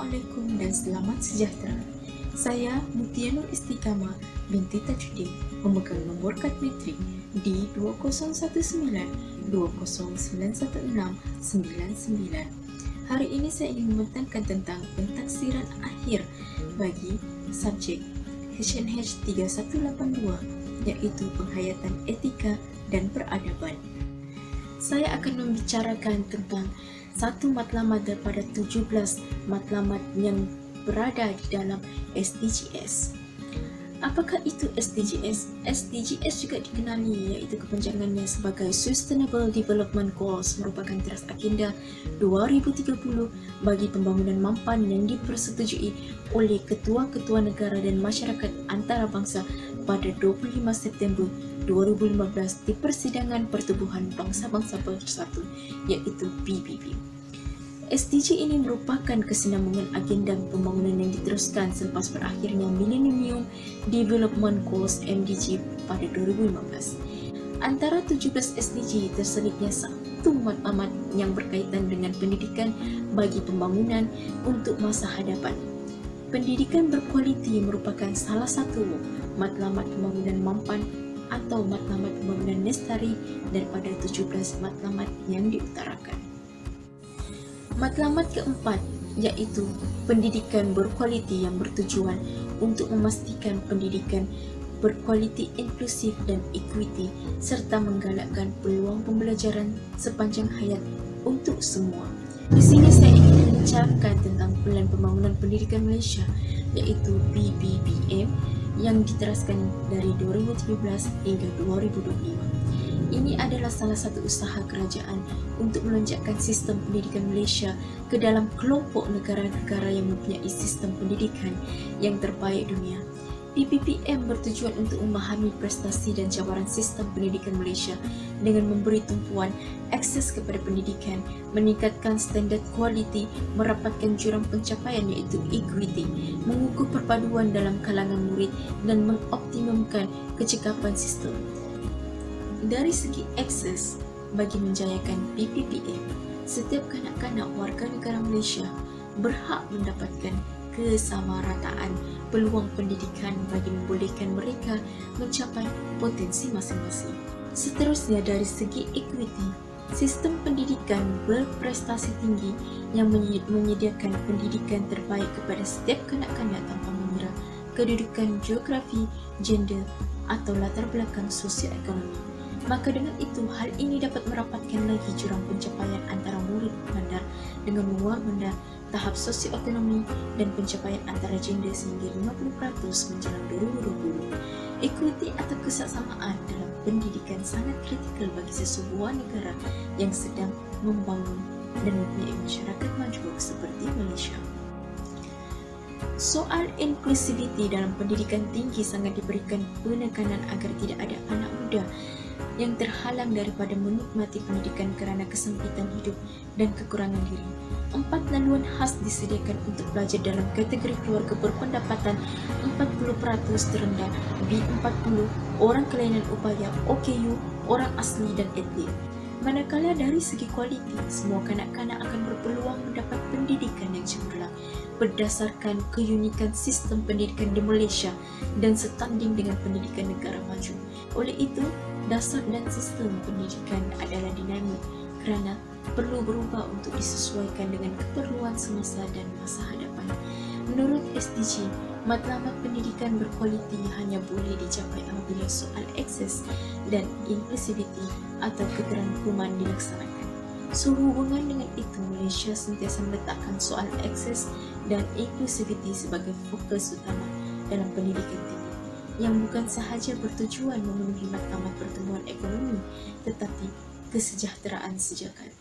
Assalamualaikum dan selamat sejahtera. Saya Mutia Nur Istiqamah binti Tajuddin, memegang nomor kad metrik di 2019-2091699. Hari ini saya ingin menekankan tentang pentaksiran akhir bagi subjek HNH 3182, yaitu penghayatan etika dan peradaban. Saya akan membicarakan tentang satu matlamat daripada 17 matlamat yang berada di dalam SDGs. Apakah itu SDGs? SDGs juga dikenali iaitu kepanjangannya sebagai Sustainable Development Goals, merupakan teras agenda 2030 bagi pembangunan mampan yang dipersetujui oleh ketua-ketua negara dan masyarakat antarabangsa pada 25 September 2015 di Persidangan Pertubuhan Bangsa-Bangsa Bersatu, iaitu PBB. SDG ini merupakan kesinambungan agenda pembangunan yang diteruskan selepas berakhirnya Millennium Development Goals MDG pada 2015. Antara 17 SDG terselipnya satu matlamat yang berkaitan dengan pendidikan bagi pembangunan untuk masa hadapan. Pendidikan berkualiti merupakan salah satu matlamat pembangunan mampan atau matlamat pembangunan lestari daripada 17 matlamat yang diutarakan. Matlamat keempat iaitu pendidikan berkualiti yang bertujuan untuk memastikan pendidikan berkualiti inklusif dan equity serta menggalakkan peluang pembelajaran sepanjang hayat untuk semua. Di sini saya ingin membicarakan tentang Pelan Pembangunan Pendidikan Malaysia iaitu PPPM yang diteraskan dari 2017 hingga 2025. Ini adalah salah satu usaha kerajaan untuk melonjakkan sistem pendidikan Malaysia ke dalam kelompok negara-negara yang mempunyai sistem pendidikan yang terbaik dunia. PPPM bertujuan untuk memahami prestasi dan cabaran sistem pendidikan Malaysia dengan memberi tumpuan akses kepada pendidikan, meningkatkan standard kualiti, merapatkan jurang pencapaian iaitu equity, mengukur perpaduan dalam kalangan murid dan mengoptimumkan kecekapan sistem. Dari segi akses, bagi menjayakan PPPM, setiap kanak-kanak warga negara Malaysia berhak mendapatkan kesamarataan peluang pendidikan bagi membolehkan mereka mencapai potensi masing-masing. Seterusnya, dari segi equity, sistem pendidikan berprestasi tinggi yang menyediakan pendidikan terbaik kepada setiap kanak-kanak tanpa mengira kedudukan geografi, gender atau latar belakang sosioekonomi. Maka dengan itu, hal ini dapat merapatkan lagi jurang pencapaian antara murid bandar dengan luar bandar, tahap sosioekonomi dan pencapaian antara gender sehingga 50% menjelang 2020. Equity atau kesesamaan dalam pendidikan sangat kritikal bagi sesebuah negara yang sedang membangun dan mempunyai masyarakat majmuk seperti Malaysia. Soal inklusiviti dalam pendidikan tinggi sangat diberikan penekanan agar tidak ada anak muda yang terhalang daripada menikmati pendidikan kerana kesempitan hidup dan kekurangan diri. 4 laluan khas disediakan untuk pelajar dalam kategori keluarga berpendapatan 40% terendah, B40, orang kelainan upaya, OKU, orang asli dan etnik. Manakala dari segi kualiti, semua kanak-kanak akan berpeluang mendapat pendidikan yang cemerlang berdasarkan keunikan sistem pendidikan di Malaysia dan setanding dengan pendidikan negara maju. Oleh itu, dasar dan sistem pendidikan adalah dinamik kerana perlu berubah untuk disesuaikan dengan keperluan semasa dan masa hadapan. Menurut SDG, matlamat pendidikan berkualiti hanya boleh dicapai apabila soal akses dan inklusiviti atau keterangkuman dilaksanakan. Sehubungan dengan itu, Malaysia sentiasa meletakkan soal akses dan inklusiviti sebagai fokus utama dalam pendidikan tinggi, yang bukan sahaja bertujuan memenuhi matlamat pertumbuhan ekonomi tetapi kesejahteraan sejagat.